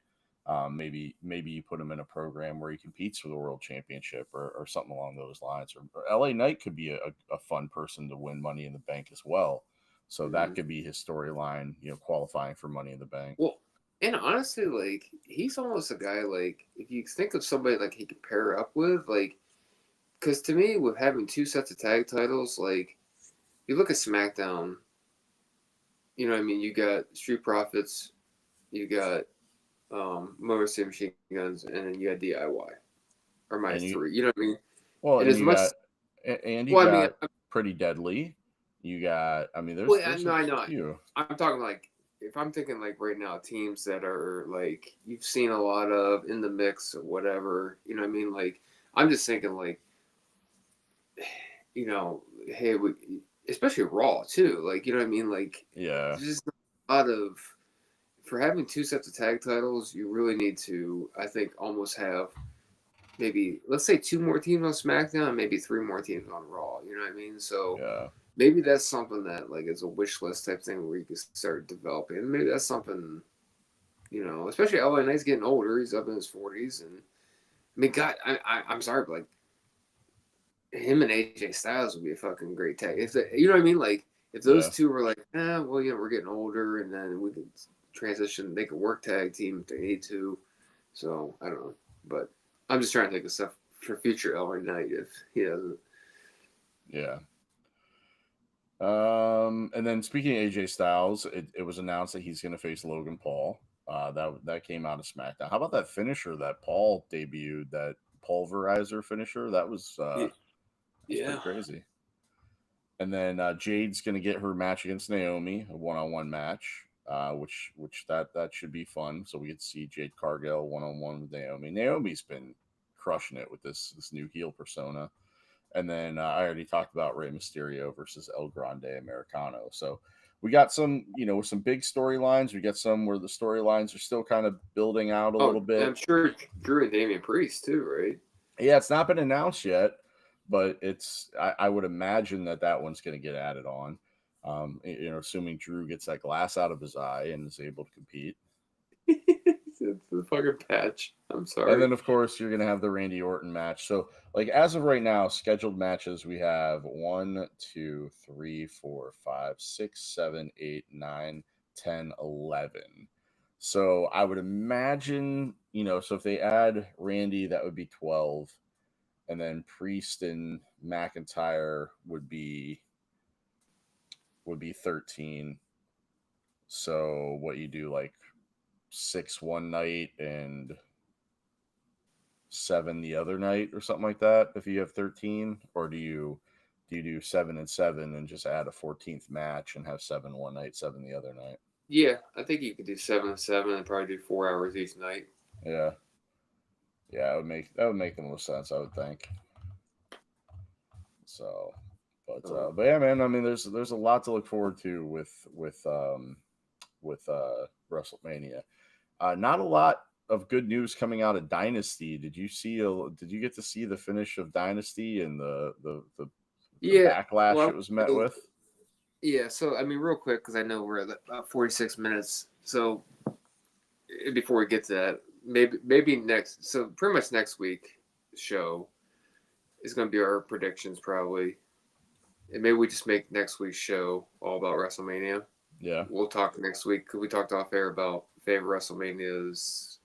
Maybe you put him in a program where he competes for the world championship or something along those lines. Or LA Knight could be a fun person to win Money in the Bank as well. So that could be his storyline, qualifying for Money in the Bank. Well, and honestly, like he's almost a guy like if you think of somebody like he could pair up with, like, because to me, with having 2 sets of tag titles, like you look at SmackDown, you know what I mean? You got Street Profits, you got Motor City Machine Guns, and then you got DIY. Or my three, you know what I mean? Well, and and as you much, got Andy well, got Pretty Deadly. You got, I mean, there's I know. few. I'm talking like if I'm thinking like right now, teams that are like you've seen a lot of in the mix or whatever. You know what I mean? Like I'm just thinking like, hey, especially Raw too. Like you know what I mean? Like Yeah, there's just a lot of for having 2 sets of tag titles. You really need to, I think, almost have maybe let's say 2 more teams on SmackDown, and maybe 3 more teams on Raw. You know what I mean? So. yeah. Maybe that's something that like is a wish list type thing where you can start developing. Maybe that's something, especially LA Knight's getting older. He's up in his 40s, and I mean, God, I'm sorry, but like him and AJ Styles would be a fucking great tag. You know what I mean? Like if those two were like, well, we're getting older, and then we could transition. They could work tag team if they need to. So I don't know, but I'm just trying to think of stuff for future LA Knight if he doesn't. Yeah. And then speaking of AJ Styles, it was announced that he's going to face Logan Paul. That came out of SmackDown. How about that finisher that Paul debuted, that pulverizer finisher? That was pretty crazy. And then Jade's going to get her match against Naomi, a one-on-one match. which that should be fun. So we get to see Jade Cargill 1-on-1 with Naomi. Naomi's been crushing it with this new heel persona. And then I already talked about Rey Mysterio versus El Grande Americano. So we got some, some big storylines. We got some where the storylines are still kind of building out a little bit. I'm sure Drew and Damian Priest too, right? Yeah, it's not been announced yet, but I would imagine that one's going to get added on. Assuming Drew gets that glass out of his eye and is able to compete. It's the fucking patch. I'm sorry. And then, of course, you're going to have the Randy Orton match. So, like, as of right now, scheduled matches, we have 1, 2, 3, 4, 5, 6, 7, 8, 9, 10, 11. So, I would imagine, so if they add Randy, that would be 12. And then Priest and McIntyre would be 13. So, what you do, like, 6 one night and 7 the other night or something like that if you have 13, or do you do 7 and 7 and just add a 14th match and have 7 one night, 7 the other night? Yeah, I think you could do 7 and 7 and probably do 4 hours each night. Yeah, that would make the most sense, I would think. So, but yeah, man, I mean, there's a lot to look forward to with WrestleMania. Not a lot of good news coming out of Dynasty. Did you get to see the finish of Dynasty and the backlash it was met with? Yeah, so I mean, real quick, because I know we're at about 46 minutes. So before we get to that, maybe next, so pretty much next week show is going to be our predictions probably, and maybe we just make next week's show all about WrestleMania. Yeah, we'll talk next week because we talked off air about favorite WrestleManias,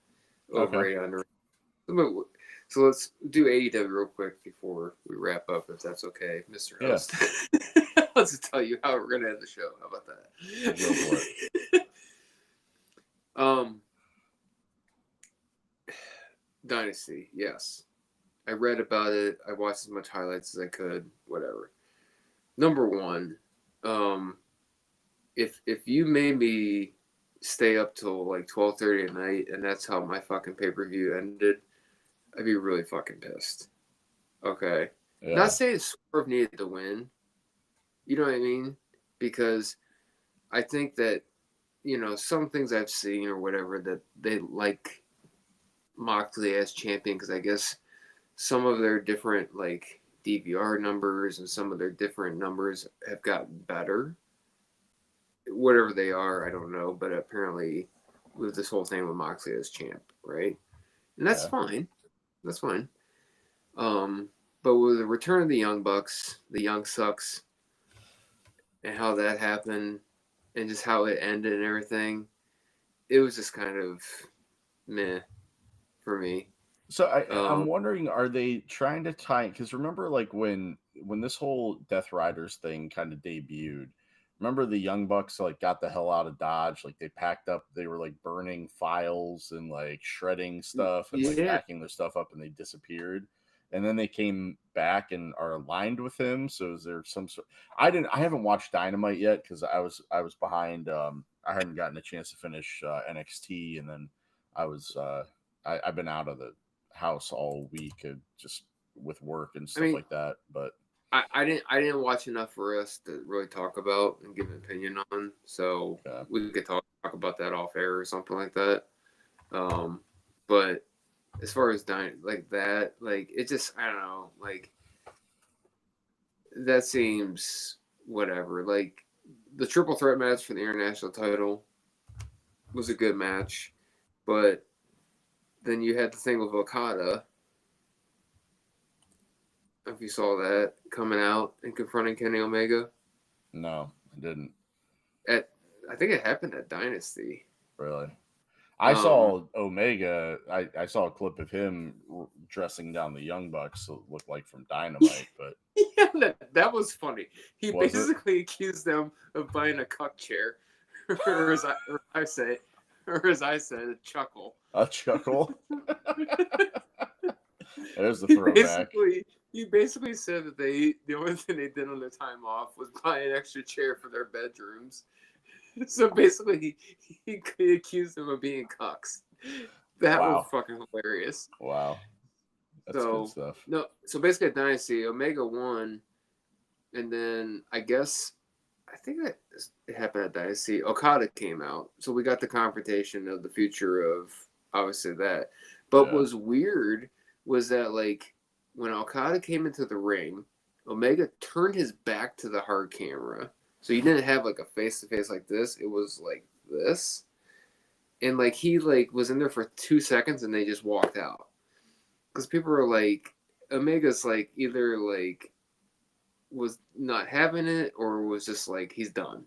over under. So let's do AEW real quick before we wrap up, if that's okay, Mr. Host. Yeah. Let's tell you how we're gonna end the show. How about that? Go for it. Dynasty, yes. I read about it. I watched as much highlights as I could. Whatever. Number one, if you made me stay up till like 12:30 at night and that's how my fucking pay-per-view ended, I'd be really fucking pissed. Okay. Yeah. Not saying Swerve needed to win. You know what I mean? Because I think that, some things I've seen or whatever, that they like Moxley as champion because I guess some of their different like DVR numbers and some of their different numbers have gotten better. Whatever they are, I don't know, but apparently with this whole thing with Moxley as champ, right? And that's fine. That's fine. But with the return of the Young Bucks, the Young Sucks, and how that happened, and just how it ended and everything, it was just kind of meh for me. So I'm wondering, are they trying to tie? Because remember, like when this whole Death Riders thing kind of debuted, remember the Young Bucks like got the hell out of Dodge, like they packed up, they were like burning files and like shredding stuff and like packing their stuff up, and they disappeared. And then they came back and are aligned with him. So is there some sort? I haven't watched Dynamite yet because I was behind. I hadn't gotten a chance to finish NXT, and then I've been out of the house all week, just with work and stuff like that. But I didn't watch enough for us to really talk about and give an opinion on. So we could talk about that off air or something like that. But as far as like that, like it just, I don't know, like that seems whatever. Like the triple threat match for the international title was a good match, but then you had the thing with Okada. If you saw that coming out and confronting Kenny Omega. No, I didn't. I think it happened at Dynasty. Really? I saw Omega. I saw a clip of him dressing down the Young Bucks, so it looked like from Dynamite. But yeah, that was funny. He basically accused them of buying a cuck chair, or as I said, a chuckle. A chuckle. There's the throwback. He basically said that the only thing they did on their time off was buy an extra chair for their bedrooms. So basically, he accused him of being cucks. That was Wow. fucking hilarious. Wow. That's good So stuff. no, so basically at Dynasty, Omega won, and then I guess I think that it happened at Dynasty. Okada came out, so we got the confrontation of the future of obviously that. But Yeah. what was weird was that like when Okada came into the ring, Omega turned his back to the hard camera, so you didn't have like a face to face like this. It was like this, and like he like was in there for 2 seconds, and they just walked out because people were like, Omega's like either like was not having it or was just like he's done.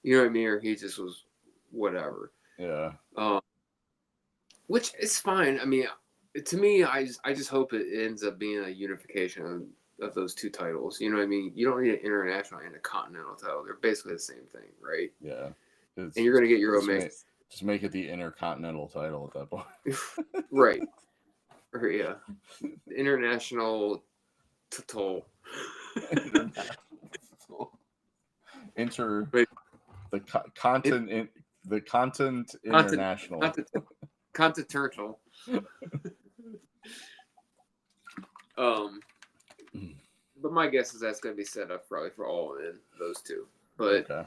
You know what I mean? Or he just was whatever. Yeah. Which is fine. I mean, to me, I just hope it ends up being a unification of those two titles. You know what I mean? You don't need an international and a continental title. They're basically the same thing, right? Yeah. And you're gonna get your Omega. Just make it the Intercontinental title at that point. Right. Or, yeah. International title. The content international. Continental. But my guess is that's going to be set up probably for All In, those two. But okay.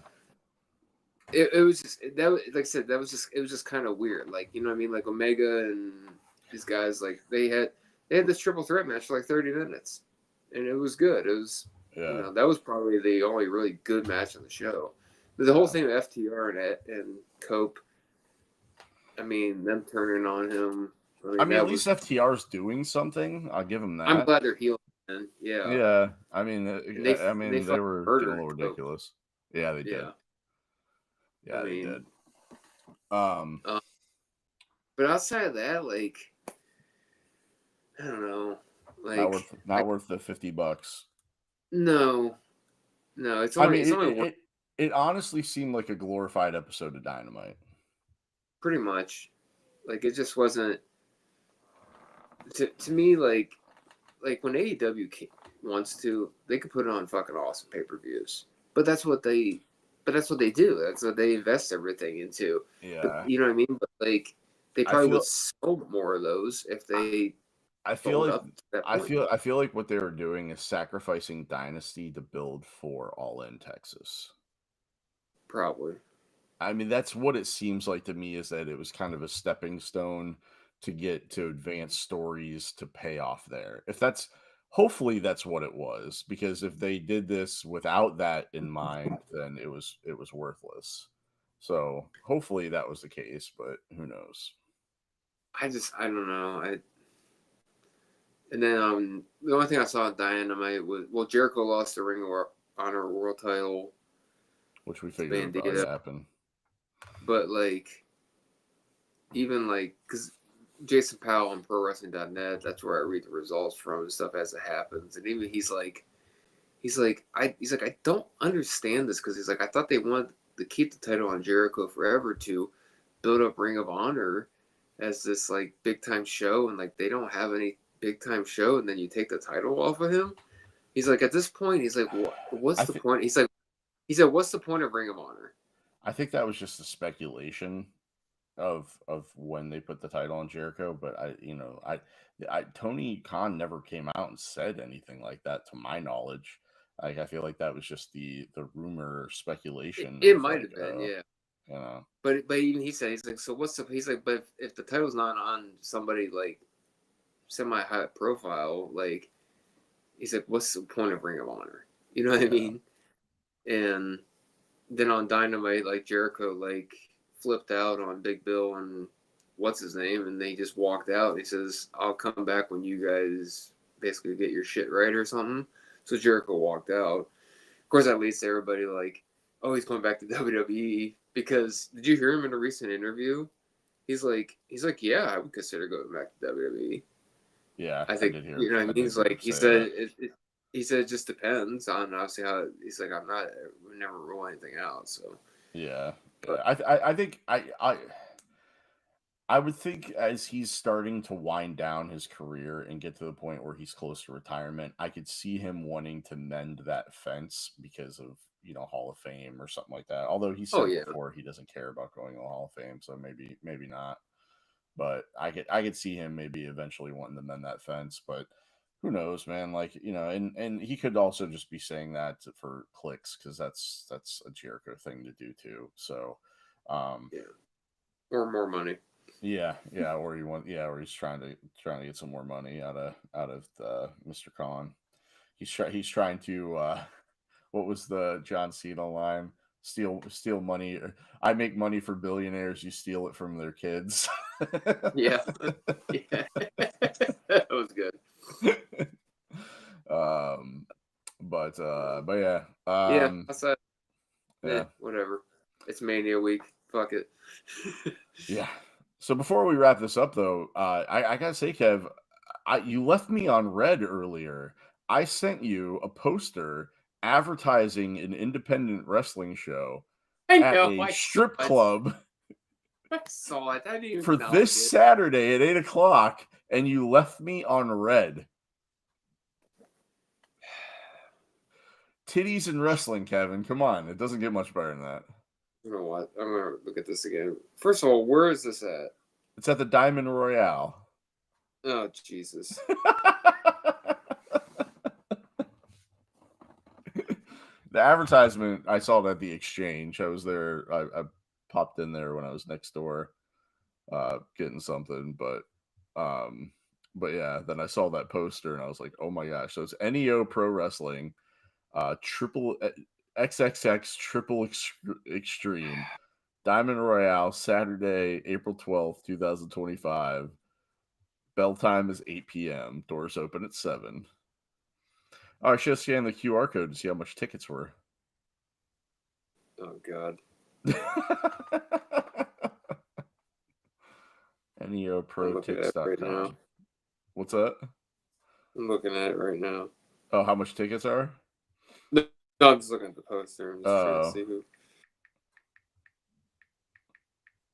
it was just that, like I said, it was just kind of weird. Like, you know what I mean? Like Omega and these guys, like they had this triple threat match for like 30 minutes, and it was good. It was that was probably the only really good match on the show. But the whole thing with FTR and Cope, I mean, them turning on him. I mean at least FTR's doing something. I'll give them that. I'm glad they're healing. Yeah. Yeah. I mean, they were getting a little ridiculous. Yeah, they did. Yeah, they did. But outside of that, like, I don't know, like not worth the $50. No, it's only. It honestly seemed like a glorified episode of Dynamite. Pretty much, like it just wasn't. To me, like when AEW wants to, they could put on fucking awesome pay-per-views. But that's what they do. That's what they invest everything into. Yeah. But, you know what I mean? But like they probably would sell more of those if they. I feel like what they were doing is sacrificing Dynasty to build for All In Texas. Probably. I mean, that's what it seems like to me, is that it was kind of a stepping stone to get to advanced stories to pay off there. Hopefully that's what it was, because if they did this without that in mind, then it was worthless. So hopefully that was the case, but who knows? I don't know. And then the only thing I saw at Dynamite was, Jericho lost the Ring of Honor World Title, which we figured would probably happen. But like, even like, because Jason Powell on ProWrestling.net, that's where I read the results from and stuff as it happens. And even he's like, I don't understand this, because he's like, I thought they wanted to keep the title on Jericho forever to build up Ring of Honor as this like big time show, and like they don't have any big time show, and then you take the title off of him. He's like, at this point, he's like, what's the point? He said, what's the point of Ring of Honor? I think that was just a speculation of when they put the title on Jericho, but Tony Khan never came out and said anything like that, to my knowledge. Like, I feel like that was just the rumor speculation. It might have been, yeah. You know. But even he said, he's like, so what's he's like, but if the title's not on somebody like semi high profile, like, he's like, what's the point of Ring of Honor? You know what I mean? And then on Dynamite, like Jericho like flipped out on Big Bill and what's his name, and they just walked out. He says, I'll come back when you guys basically get your shit right or something. So Jericho walked out. Of course, that leads to everybody like, oh, he's going back to WWE. Because did you hear him in a recent interview? He's like, yeah, I would consider going back to WWE. Yeah, I think, you know what I mean? He's like, he said it just depends on obviously how. He's like, I would never rule anything out. So yeah, but I think I would think as he's starting to wind down his career and get to the point where he's close to retirement, I could see him wanting to mend that fence because of Hall of Fame or something like that. Although he Oh said yeah. before he doesn't care about going to the Hall of Fame, so maybe not. But I could see him maybe eventually wanting to mend that fence, but who knows, man? Like, and he could also just be saying that for clicks, because that's a Jericho thing to do too. So, Yeah. Or more money. yeah, or he's trying to get some more money out of Mr. Khan. He's trying to what was the John Cena line? Steal money. I make money for billionaires. You steal it from their kids. Yeah. Yeah. That was good. But yeah. Yeah, that's that. Yeah. Whatever. It's Mania week. Fuck it. Yeah. So before we wrap this up, though, I gotta say, Kev, you left me on red earlier. I sent you a poster advertising an independent wrestling show I at know. a I strip saw it. club I saw it. I didn't even for acknowledge this it. Saturday at 8:00, and you left me on red. Titties and wrestling, Kevin. Come on, it doesn't get much better than that. You know what? I'm gonna look at this again. First of all, where is this at? It's at the Diamond Royale. Oh Jesus! The advertisement, I saw it at the Exchange. I was there. I popped in there when I was next door, getting something. But yeah, then I saw that poster and I was like, oh my gosh! So it's NEO Pro Wrestling, triple XXX triple extreme Diamond Royale, Saturday, April 12th, 2025. Bell time is 8 p.m. Doors open at 7. Oh, I should have scanned the QR code to see how much tickets were. Oh God. NeoProTix.com. Right now. What's that? I'm looking at it right now. Oh, how much tickets are? No, I'm just looking at the poster. I'm just trying to see who.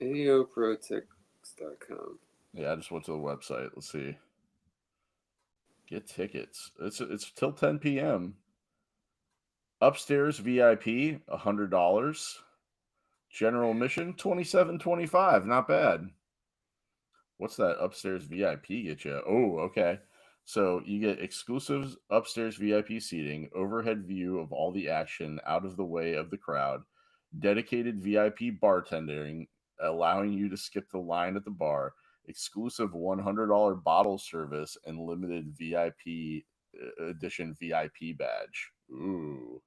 NeoProTix.com. Yeah, I just went to the website. Let's see. Get tickets. It's till 10 p.m. Upstairs VIP, $100. General admission, $27.25. Not bad. What's that upstairs VIP get you? Oh, okay. So you get exclusive upstairs VIP seating, overhead view of all the action out of the way of the crowd, dedicated VIP bartending, allowing you to skip the line at the bar, exclusive $100 bottle service, and limited VIP edition VIP badge. Ooh.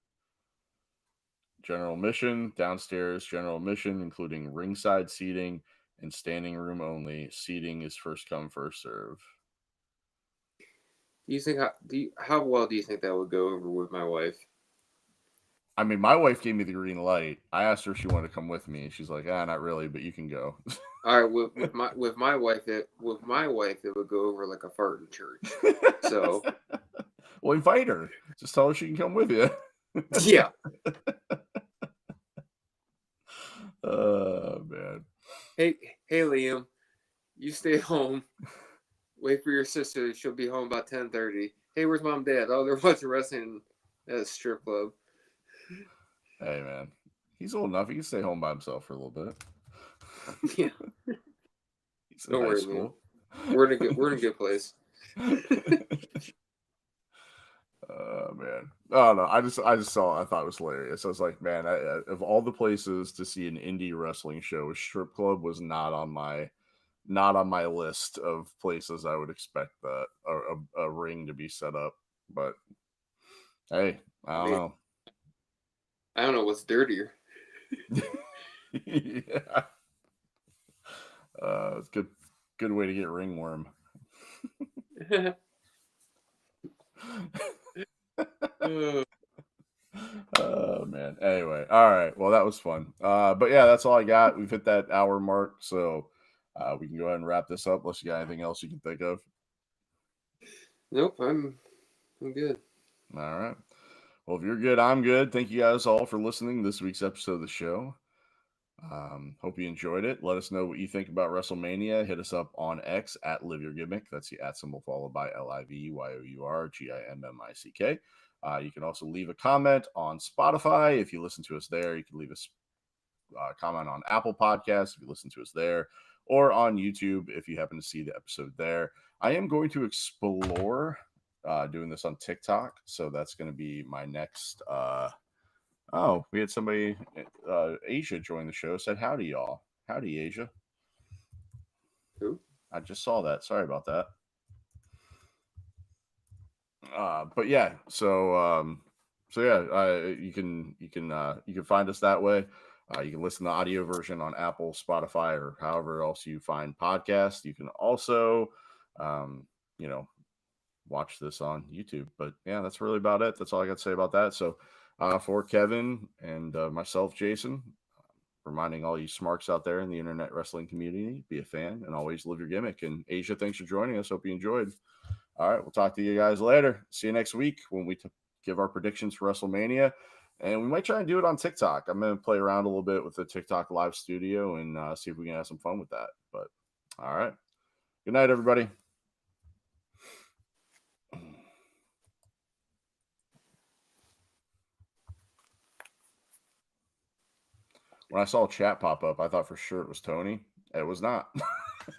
General admission, downstairs general admission, including ringside seating and standing room only. Seating is first come, first serve. Do you think how well do you think that would go over with my wife? I mean, my wife gave me the green light. I asked her if she wanted to come with me, and she's like, not really, but you can go. All right, with my wife, it would go over like a fart in church. So, well, invite her. Just tell her she can come with you. Yeah. Oh man. Hey, Liam, you stay home. Wait for your sister. She'll be home about 10:30. Hey, where's mom and dad? Oh, they're watching wrestling at a strip club. Hey man, he's old enough. He can stay home by himself for a little bit. Yeah. He's in high school. Man. We're in a good place. Oh man. Oh no, I just saw it. I thought it was hilarious. I was like, man, of all the places to see an indie wrestling show, a strip club was not on my list of places I would expect that a ring to be set up. But hey, I don't know. I don't know what's dirtier. Yeah. It's good way to get ringworm. Oh man. Anyway, all right. Well, that was fun. But yeah, that's all I got. We've hit that hour mark, so we can go ahead and wrap this up. Unless you got anything else you can think of. Nope, I'm good. All right. Well, if you're good, I'm good. Thank you guys all for listening to this week's episode of the show. Hope you enjoyed it. Let us know what you think about WrestleMania. Hit us up on X at Live Your Gimmick. That's the at symbol followed by LIVYOURGIMMICK. You can also leave a comment on Spotify if you listen to us there. You can leave a comment on Apple Podcasts if you listen to us there, or on YouTube if you happen to see the episode there. I am going to explore doing this on TikTok, so that's going to be my next. Oh, we had somebody, Asia, join the show. Said howdy, y'all. Howdy, Asia. Who? I just saw that. Sorry about that. But yeah, so yeah, you can find us that way. You can listen to the audio version on Apple, Spotify, or however else you find podcasts. You can also, you know, watch this on YouTube. But yeah, that's really about it. That's all I got to say about that. So for Kevin and myself, Jason, reminding all you smarks out there in the internet wrestling community, be a fan and always live your gimmick. And Asia, thanks for joining us. Hope you enjoyed. All right, we'll talk to you guys later. See you next week when we give our predictions for WrestleMania. And we might try and do it on TikTok. I'm going to play around a little bit with the TikTok live studio and see if we can have some fun with that. But all right. Good night, everybody. When I saw chat pop up, I thought for sure it was Tony. It was not.